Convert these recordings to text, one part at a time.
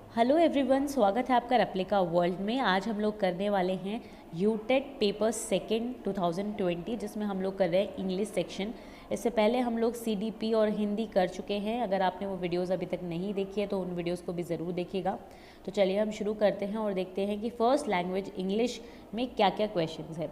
Hello everyone, स्वागत है आपका रेप्लिका वर्ल्ड में। आज हम लोग करने वाले हैं यूटेट पेपर सेकेंड 2020, जिसमें हम लोग कर रहे हैं इंग्लिश सेक्शन। इससे पहले हम लोग सीडीपी और हिंदी कर चुके हैं। अगर आपने वो वीडियोस अभी तक नहीं देखी है तो उन वीडियोस को भी ज़रूर देखिएगा। तो चलिए हम शुरू करते हैं और देखते हैं कि फ़र्स्ट लैंग्वेज इंग्लिश में क्या क्या क्वेश्चन है।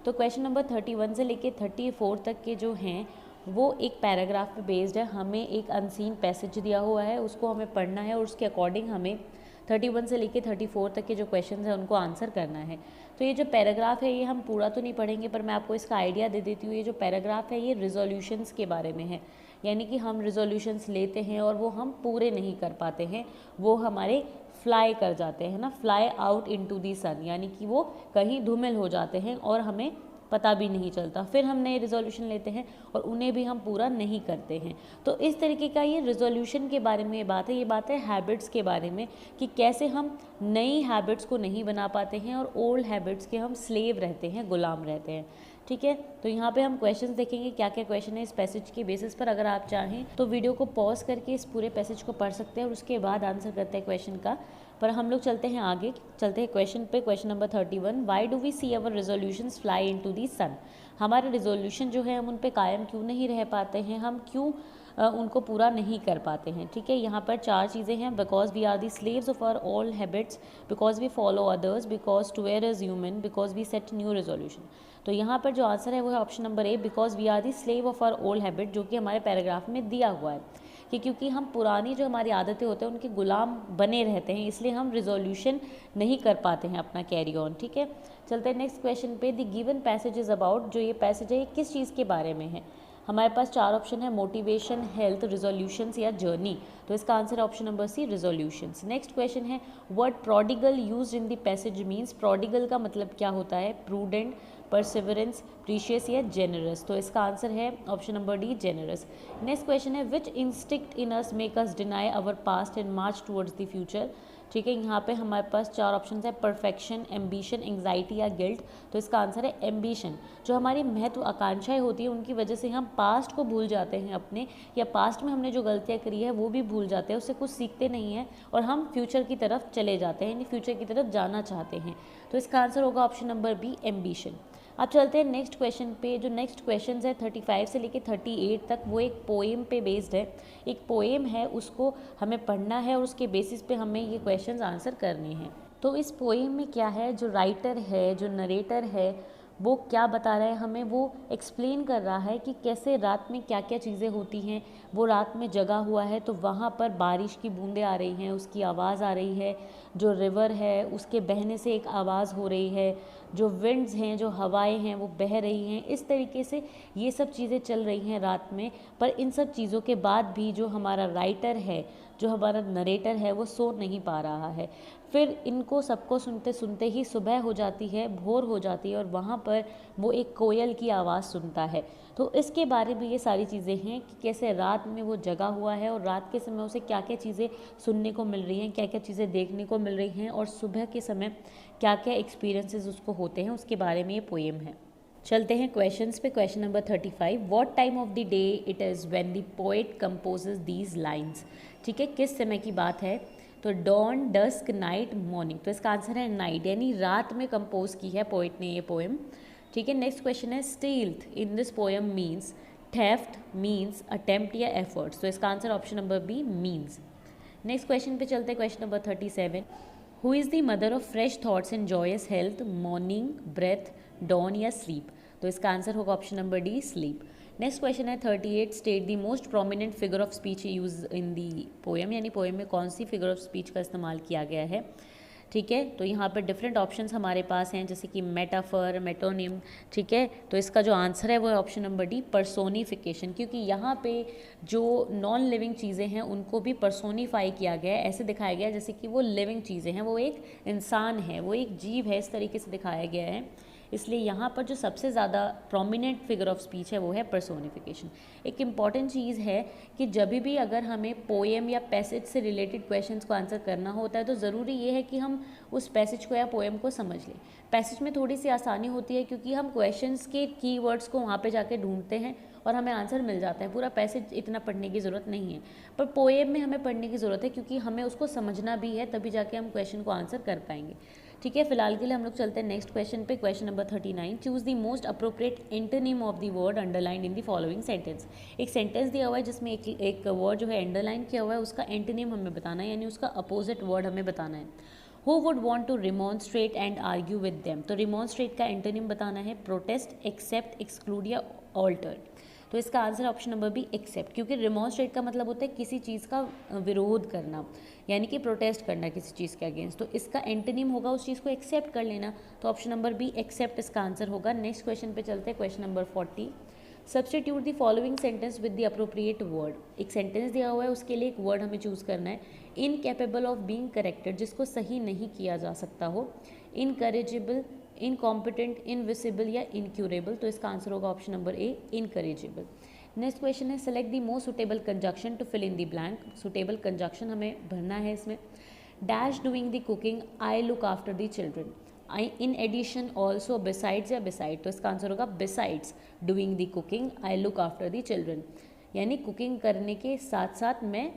तो क्वेश्चन नंबर 31 से लेके 34 तक के जो हैं वो एक पैराग्राफ पे बेस्ड है। हमें एक अनसीन पैसेज दिया हुआ है, उसको हमें पढ़ना है और उसके अकॉर्डिंग हमें 31 से लेके 34 तक के जो क्वेश्चंस हैं उनको आंसर करना है। तो ये जो पैराग्राफ है ये हम पूरा तो नहीं पढ़ेंगे, पर मैं आपको इसका आइडिया दे देती हूँ। ये जो पैराग्राफ है ये रिजोल्यूशंस के बारे में है, यानी कि हम रिजोल्यूशंस लेते हैं और वो हम पूरे नहीं कर पाते हैं, वो हमारे फ्लाई कर जाते हैं ना, फ्लाई आउट इनटू दी सन, यानी कि वो कहीं धूमिल हो जाते हैं और हमें पता भी नहीं चलता। फिर हम नए रिजोल्यूशन लेते हैं और उन्हें भी हम पूरा नहीं करते हैं। तो इस तरीके का ये रिजोल्यूशन के बारे में ये बात है। ये बात है हैबिट्स के बारे में कि कैसे हम नई हैबिट्स को नहीं बना पाते हैं और ओल्ड हैबिट्स के हम स्लेव रहते हैं, गुलाम रहते हैं। ठीक है, तो यहाँ पे हम क्वेश्चंस देखेंगे क्या क्या क्वेश्चन है इस पैसेज के बेसिस पर। अगर आप चाहें तो वीडियो को पॉज करके इस पूरे पैसेज को पढ़ सकते हैं और उसके बाद आंसर करते हैं क्वेश्चन का। पर हम लोग चलते हैं आगे, चलते हैं क्वेश्चन पे। Question number 31, why do we see our resolutions fly into the sun. हमारे रिजोल्यूशन जो है हम उन पे कायम क्यों नहीं रह पाते हैं, हम क्यों उनको पूरा नहीं कर पाते हैं। ठीक है, यहाँ पर चार चीज़ें हैं। Because we are the slaves of our old habits, because we follow others, because to err is human, because we set new resolution. तो यहाँ पर जो आंसर है वो है option number A, because we are the slave of our old habit, जो कि हमारे पैराग्राफ में दिया हुआ है कि क्योंकि हम पुरानी जो हमारी आदतें होते हैं उनके गुलाम बने रहते हैं, इसलिए हम रिजोल्यूशन नहीं कर पाते हैं अपना कैरी ऑन। ठीक है, चलते हैं नेक्स्ट क्वेश्चन पे। The given passage is about, जो ये पैसेज है ये किस चीज़ के बारे में है। हमारे पास चार ऑप्शन है, मोटिवेशन, हेल्थ, रिजोल्यूशंस या जर्नी। तो इसका आंसर है option number C, resolutions. Next question है, word prodigal used in the passage means. Prodigal का मतलब क्या होता है, प्रूडेंट, परसिवरेंस, प्रीशियस या जेनरस। तो इसका आंसर है option number D, generous. Next question है, which instinct in us make us deny our past and march towards the future. ठीक है, यहाँ पे हमारे पास चार ऑप्शन है, परफेक्शन, एम्बिशन, एंग्जाइटी या गिल्ट। तो इसका आंसर है एम्बिशन। जो हमारी महत्व आकांक्षाएं होती है उनकी वजह से हम पास्ट को भूल जाते हैं अपने, या पास्ट में हमने जो गलतियाँ करी है वो भी भूल जाते हैं, उससे कुछ सीखते नहीं हैं और हम फ्यूचर की तरफ चले जाते हैं, यानी फ्यूचर की तरफ जाना चाहते हैं। तो इसका आंसर होगा ऑप्शन नंबर बी, एम्बिशन। अब चलते हैं नेक्स्ट क्वेश्चन पे। जो नेक्स्ट क्वेश्चन है 35 से लेके 38 तक, वो एक पोएम पे बेस्ड है। एक पोएम है, उसको हमें पढ़ना है और उसके बेसिस पे हमें ये क्वेश्चंस आंसर करने हैं। तो इस पोएम में क्या है, जो राइटर है, जो नरेटर है, वो क्या बता रहा है हमें, वो एक्सप्लेन कर रहा है कि कैसे रात में क्या क्या चीज़ें होती हैं। वो रात में जगा हुआ है तो वहाँ पर बारिश की बूंदें आ रही हैं, उसकी आवाज़ आ रही है। जो रिवर है उसके बहने से एक आवाज़ हो रही है। जो विंड्स हैं, जो हवाएं हैं, वो बह रही हैं। इस तरीके से ये सब चीज़ें चल रही हैं रात में। पर इन सब चीज़ों के बाद भी जो हमारा राइटर है, जो हमारा नरेटर है, वो सो नहीं पा रहा है। फिर इनको सबको सुनते सुनते ही सुबह हो जाती है, भोर हो जाती है और वहाँ पर वो एक कोयल की आवाज़ सुनता है। तो इसके बारे में ये सारी चीज़ें हैं कि कैसे रात में वो जगा हुआ है और रात के समय उसे क्या क्या चीज़ें सुनने को मिल रही हैं, क्या क्या चीज़ें देखने को मिल रही हैं और सुबह के समय क्या क्या एक्सपीरियंसेस उसको होते हैं, उसके बारे में ये पोएम है। चलते हैं क्वेश्चंस पे। Question number 35, what time of the day it is when the poet composes these lines. ठीक है, किस समय की बात है, तो डॉन, डस्क, नाइट, मॉर्निंग। तो इसका आंसर है नाइट, यानी रात में कंपोज की है पोएट ने ये पोएम। ठीक है, नेक्स्ट क्वेश्चन है, stealth in this poem means. Theft, means, attempt या एफर्ट्स। तो इसका answer option number B, means. Next question पे चलते हैं। Question number 37, who is the mother of fresh thoughts and joyous health, morning, breath, dawn या sleep. तो इसका answer होगा option number D, sleep. Next question है 38, state the most prominent figure of speech use in the poem, यानी poem में कौन सी figure of speech का इस्तेमाल किया गया है। ठीक है, तो यहाँ पर डिफरेंट ऑप्शंस हमारे पास हैं, जैसे कि मेटाफर, मेटोनिम। ठीक है, तो इसका जो आंसर है वो है ऑप्शन नंबर डी, पर्सोनिफिकेशन, क्योंकि यहाँ पे जो नॉन लिविंग चीज़ें हैं उनको भी पर्सोनीफाई किया गया है, ऐसे दिखाया गया है जैसे कि वो लिविंग चीज़ें हैं, वो एक इंसान है, वो एक जीव है, इस तरीके से दिखाया गया है। इसलिए यहाँ पर जो सबसे ज़्यादा प्रोमिनेंट फिगर ऑफ स्पीच है वो है पर्सोनिफिकेशन। एक इम्पॉर्टेंट चीज़ है कि जब भी अगर हमें पोएम या पैसेज से रिलेटेड क्वेश्चंस को आंसर करना होता है तो ज़रूरी ये है कि हम उस पैसेज को या पोएम को समझ लें। पैसेज में थोड़ी सी आसानी होती है क्योंकि हम क्वेश्चंस के कीवर्ड्स को वहाँ पे जाके ढूंढते हैं और हमें आंसर मिल जाता है, पूरा पैसेज इतना पढ़ने की ज़रूरत नहीं है। पर पोएम में हमें पढ़ने की ज़रूरत है, क्योंकि हमें उसको समझना भी है, तभी जाके हम क्वेश्चन को आंसर कर पाएंगे। ठीक है, फिलहाल के लिए हम लोग चलते हैं नेक्स्ट क्वेश्चन पे। Question number 39, choose the most appropriate antonym of the word underline in the following sentence. एक सेंटेंस दिया हुआ है जिसमें एक वर्ड जो है अंडरलाइन किया हुआ है, उसका एंटोनिम हमें बताना है, यानी उसका अपोजिट वर्ड हमें बताना है। Who would want to remonstrate and argue with them, तो रिमॉन्स्ट्रेट का एंटोनिम बताना है प्रोटेस्ट, एक्सेप्ट, एक्सक्लूड या ऑल्टर। तो इसका answer option number B accept, क्योंकि रिमॉन्स्ट्रेट का मतलब होता है किसी चीज़ का विरोध करना, यानी कि प्रोटेस्ट करना किसी चीज़ के अगेंस्ट। तो इसका एंटोनिम होगा उस चीज़ को एक्सेप्ट कर लेना, तो ऑप्शन नंबर बी एक्सेप्ट इसका आंसर होगा। नेक्स्ट क्वेश्चन पे चलते हैं, question number 40, substitute the following sentence with the appropriate word. एक सेंटेंस दिया हुआ है, उसके लिए एक वर्ड हमें चूज़ करना है। इनकेपेबल ऑफ बीइंग करेक्टेड, जिसको सही नहीं किया जा सकता हो, इनकरेजिबल, इनकॉम्पिटेंट, इनविसिबल या इनक्यूरेबल। तो इसका आंसर होगा option number A incorrigible. Next question है, select the most suitable conjunction to fill in the blank. Suitable conjunction हमें भरना है इसमें। Dash doing the cooking, I look after the children, I in addition, also, besides या beside. तो इसका answer होगा besides doing the cooking, I look after the children, यानी cooking करने के साथ साथ मैं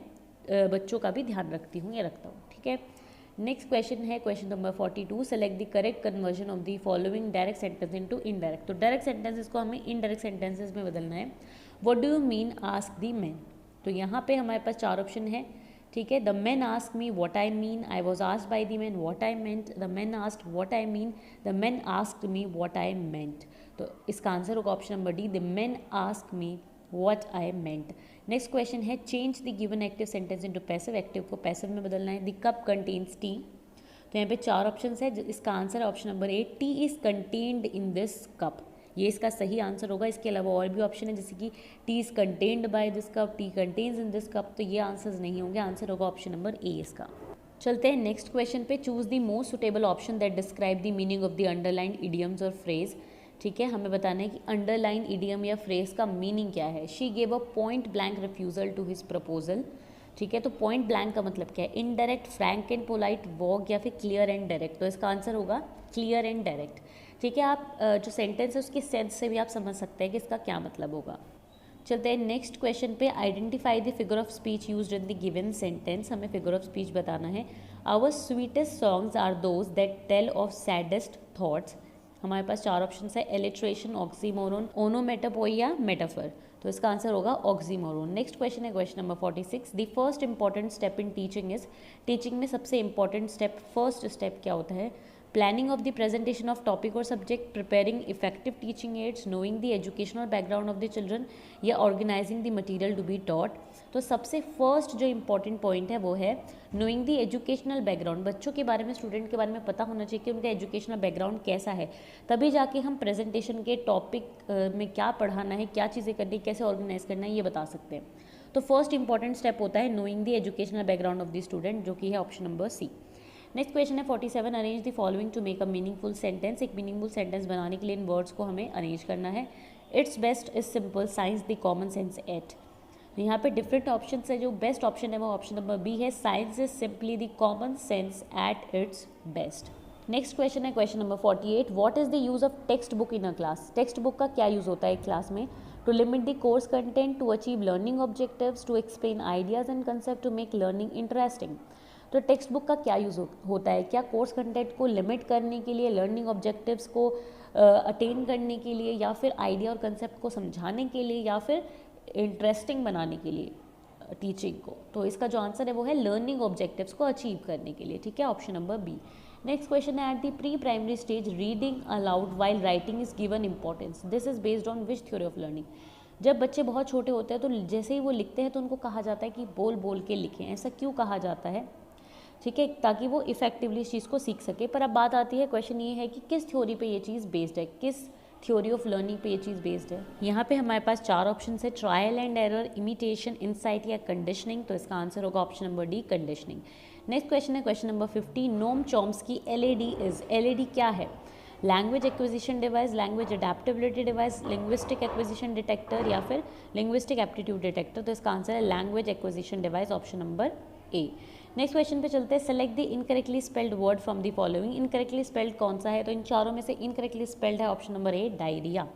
बच्चों का भी ध्यान रखती हूँ या रखता हूँ। ठीक है, नेक्स्ट क्वेश्चन है question number 42, select the correct conversion of the following direct sentence into indirect. तो डायरेक्ट सेंटेंसेस को हमें इनडायरेक्ट सेंटेंसेस में बदलना है। What do you mean ask the man, तो यहाँ पे हमारे पास 4 ऑप्शन है। ठीक है, the man ask me what I mean, I was asked by the man what I meant, the man asked what I mean, the man asked me what I meant. तो इसका आंसर होगा option number D, the man asked me what I meant. Next question है, change the given active sentence into passive, active को passive में बदलना है। The cup contains T, तो यहाँ पे 4 ऑप्शन है, इसका आंसर है option number A, T is contained in this cup, ये इसका सही आंसर होगा। इसके अलावा और भी ऑप्शन है, जैसे कि tea is contained by this cup, tea contains in this cup, तो ये आंसर्स नहीं होंगे, आंसर होगा ऑप्शन नंबर ए इसका। चलते हैं नेक्स्ट क्वेश्चन पे, choose the most suitable option that describe the meaning of the underline idioms और फ्रेज। ठीक है, हमें बताना है कि अंडरलाइन इडियम या फ्रेज का मीनिंग क्या है। She gave a point blank refusal to his proposal. ठीक है, तो पॉइंट ब्लैंक का मतलब क्या है, indirect, frank and polite, vague या फिर क्लियर एंड डायरेक्ट। तो इसका आंसर होगा क्लियर एंड डायरेक्ट। ठीक है, आप जो सेंटेंस है उसके सेंस से भी आप समझ सकते हैं कि इसका क्या मतलब होगा। चलते हैं नेक्स्ट क्वेश्चन पे, identify the figure of speech used in the given sentence. हमें फिगर ऑफ स्पीच बताना है। Our sweetest songs are those that tell of saddest thoughts. हमारे पास 4 ऑप्शन है, एलिट्रेशन, ऑक्सीमोरोन, ओनोमेटोपोइया, मेटाफर। तो इसका आंसर होगा ऑक्सीमोरोन। नेक्स्ट क्वेश्चन है question number 46, the first important step in teaching is. Teaching में सबसे इंपॉर्टेंट स्टेप, फर्स्ट स्टेप क्या होता है। Planning of the presentation of topic और subject, preparing effective teaching aids, knowing the educational background of the children या organizing the material to be taught. तो सबसे first जो इंपॉर्टेंट पॉइंट है वो है नोइंग द एजुकेशनल बैकग्राउंड। बच्चों के बारे में, स्टूडेंट के बारे में पता होना चाहिए कि उनका एजुकेशनल बैकग्राउंड कैसा है, तभी जाके हम प्रेजेंटेशन के टॉपिक में क्या पढ़ाना है, क्या चीज़ें करनी, कैसे ऑर्गेनाइज करना है, ये बता सकते हैं। तो फर्स्ट इंपॉर्टेंट स्टेप होता है knowing the educational background of the student, जो कि है option number C. Next question है 47, arrange the following to make a meaningful sentence. एक मीनिंगफुल सेंटेंस बनाने के लिए इन वर्ड्स को हमें अरेंज करना है। It's best is simple, science the common sense eight. यहाँ पे डिफरेंट ऑप्शन है, जो बेस्ट ऑप्शन है वो ऑप्शन नंबर बी है, science is simply the common sense at its best. Next question है question number 48, what is the use of textbook in a class. Textbook का क्या use होता है एक class में। To limit the course content, to achieve learning objectives, to explain ideas and concept, to make learning interesting. तो textbook का क्या use होता है, क्या कोर्स कंटेंट को लिमिट करने के लिए, लर्निंग ऑब्जेक्टिव्स को अटेन करने के लिए, या फिर आइडिया और कंसेप्ट को समझाने के लिए, या फिर इंटरेस्टिंग बनाने के लिए टीचिंग को। तो इसका जो आंसर है वो है लर्निंग ऑब्जेक्टिव्स को अचीव करने के लिए। ठीक है, option number B. Next question है, at the pre primary stage reading aloud while writing is given importance, this is based on which theory of learning. जब बच्चे बहुत छोटे होते हैं तो जैसे ही वो लिखते हैं तो उनको कहा जाता है कि बोल बोल के लिखें। ऐसा क्यों कहा जाता है, ठीक है, ताकि वो इफेक्टिवली इस चीज़ को सीख सके। पर अब बात आती है, क्वेश्चन ये है कि किस थ्योरी पे ये चीज़ बेस्ड है, किस थ्योरी ऑफ लर्निंग पे ये चीज़ बेस्ड है। यहाँ पे हमारे पास 4 ऑप्शन है, trial and error, imitation, insight या कंडीशनिंग। तो इसका आंसर होगा option number D, conditioning. Next question है question number 50, Noam Chomsky LAD is. LAD क्या है, language acquisition device, language adaptability device, linguistic acquisition detector या फिर लिंग्विस्टिक एप्टीट्यूड डिटेक्टर। तो इसका आंसर है language acquisition device, option number A. Next question पे चलते हैं, select the incorrectly spelled word from the following. Incorrectly spelled कौन सा है, तो इन चारों में से इनकरेक्टली स्पेल्ड है option number A, diarrhoea.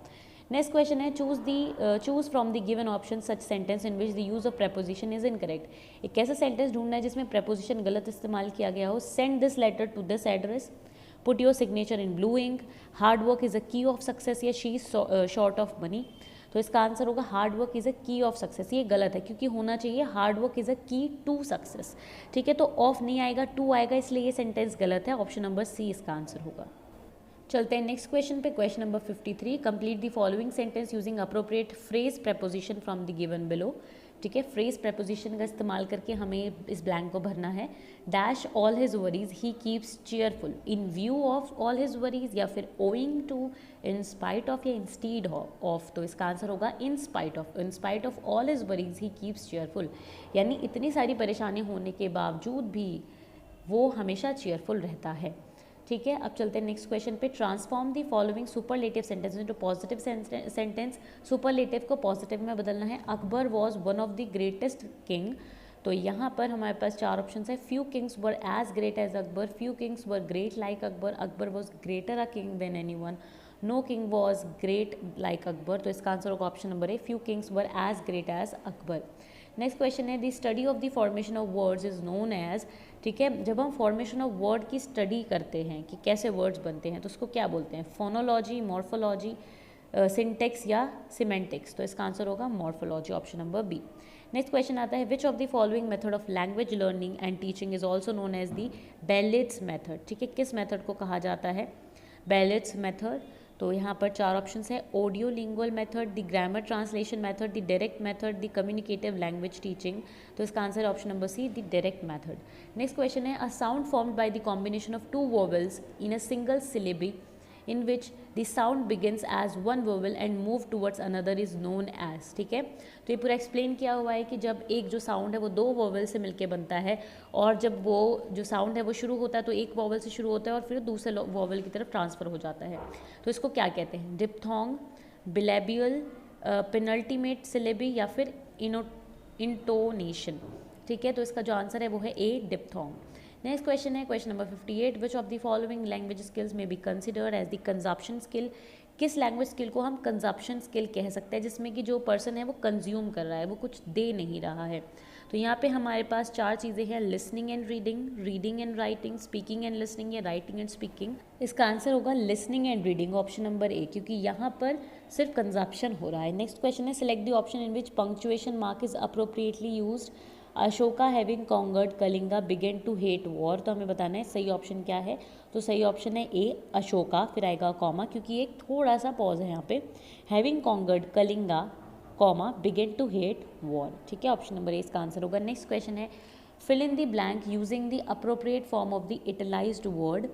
Next question है choose from the given option such sentence in which the use of preposition is incorrect. एक ऐसा सेंटेंस ढूंढना है जिसमें प्रेपोजिशन गलत इस्तेमाल किया गया हो। Send this letter to this address, put your signature in blue ink, hard work is a key of success, या she is short of money. तो इसका आंसर होगा hard work is a key of success. ये गलत है क्योंकि होना चाहिए हार्ड वर्क इज़ अ की टू सक्सेस। ठीक है, तो ऑफ नहीं आएगा, टू आएगा, इसलिए ये सेंटेंस गलत है। ऑप्शन नंबर सी इसका आंसर होगा। चलते हैं नेक्स्ट क्वेश्चन पे। Question number 53, complete the following sentence using appropriate phrase preposition from the given below. ठीक है, फ्रेज प्रेपोजिशन का इस्तेमाल करके हमें इस ब्लैंक को भरना है। Dash all his worries he keeps cheerful, in view of all his worries, या फिर owing to, in spite of, या इंस्टीड ऑफ। तो इसका आंसर होगा in spite of. In spite of all his worries he keeps cheerful, यानी इतनी सारी परेशानियाँ होने के बावजूद भी वो हमेशा चीयरफुल रहता है। ठीक है, अब चलते हैं नेक्स्ट क्वेश्चन पे। Transform the following superlative sentence into positive sentence. Superlative को पॉजिटिव में बदलना है। Akbar was one of the greatest king. तो यहाँ पर हमारे पास चार ऑप्शन है। Few kings were as great as Akbar, few kings were great like Akbar, Akbar was greater a king than any one, no king was great like Akbar. तो इसका आंसर होगा option number A, few kings were as great as Akbar. Next question है the study of the formation of words is known as. ठीक है, जब हम formation of word की study करते हैं कि कैसे वर्ड्स बनते हैं तो उसको क्या बोलते हैं? फोनोलॉजी, मॉर्फोलॉजी, सिंटेक्स या सिमेंटिक्स। तो इसका आंसर होगा morphology, option number B. Next question आता है which of the following method of language learning and teaching is also known as the Berlitz method. ठीक है, किस मेथड को कहा जाता है? Berlitz method. तो यहाँ पर चार ऑप्शंस है। Audio lingual method, the grammar translation method, the direct method, the communicative language teaching. तो इसका आंसर है option number C, the direct method. Next question है a sound formed by the combination of two vowels in a single syllable in which the sound begins as one vowel and move towards another is known as। ठीक है, तो ये पूरा explain किया हुआ है कि जब एक जो साउंड है वो दो वोवेल से मिलके बनता है, और जब वो जो साउंड है वो शुरू होता है तो एक वोवेल से शुरू होता है और फिर दूसरे वोवेल की तरफ ट्रांसफ़र हो जाता है। तो इसको क्या कहते हैं? डिप्थोंग, बिलेबियल, पेनल्टीमेट सिलेबी, या फिर इंटोनेशन। ठीक है, तो इसका जो आंसर है वो है ए, डिप्थोंग। नेक्स्ट क्वेश्चन है question number 58, which of the following language skills may be considered as the consumption skill. किस लैंग्वेज स्किल को हम कंजप्शन स्किल कह सकते हैं जिसमें कि जो पर्सन है वो कंज्यूम कर रहा है, वो कुछ दे नहीं रहा है। तो यहाँ पे हमारे पास चार चीज़ें हैं, listening and reading, reading and writing, speaking and listening, या राइटिंग एंड स्पीकिंग। इसका आंसर होगा listening and reading, option number A, क्योंकि यहाँ पर सिर्फ कंजप्शन हो रहा है। नेक्स्ट क्वेश्चन है select the option in which punctuation mark is appropriately used. Ashoka having conquered Kalinga began to hate war. तो हमें बताना है सही ऑप्शन क्या है। तो सही ऑप्शन है ए, अशोका, फिर आएगा कॉमा, क्योंकि एक थोड़ा सा पॉज है यहाँ पे। Having conquered Kalinga comma began to hate war. ठीक है, ऑप्शन नंबर ए इसका आंसर होगा। नेक्स्ट क्वेश्चन है fill in the blank using the appropriate form of the italicized word.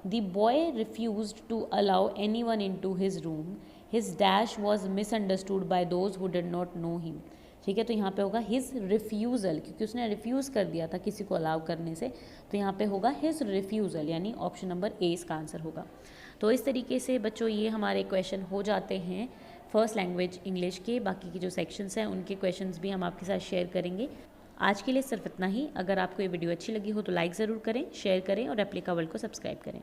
The boy refused to allow anyone into his room, his dash was misunderstood by those who did not know him. ठीक है, तो यहाँ पे होगा his refusal, क्योंकि उसने refuse कर दिया था किसी को अलाउ करने से, तो यहाँ पे होगा हिज रिफ्यूज़ल, यानी ऑप्शन नंबर ए इसका आंसर होगा। तो इस तरीके से बच्चों ये हमारे क्वेश्चन हो जाते हैं फर्स्ट लैंग्वेज इंग्लिश के। बाकी के जो सेक्शंस हैं उनके क्वेश्चंस भी हम आपके साथ शेयर करेंगे। आज के लिए सिर्फ इतना ही। अगर आपको ये वीडियो अच्छी लगी हो तो लाइक ज़रूर करें, शेयर करें और रेप्लिका वर्ल्ड को सब्सक्राइब करें।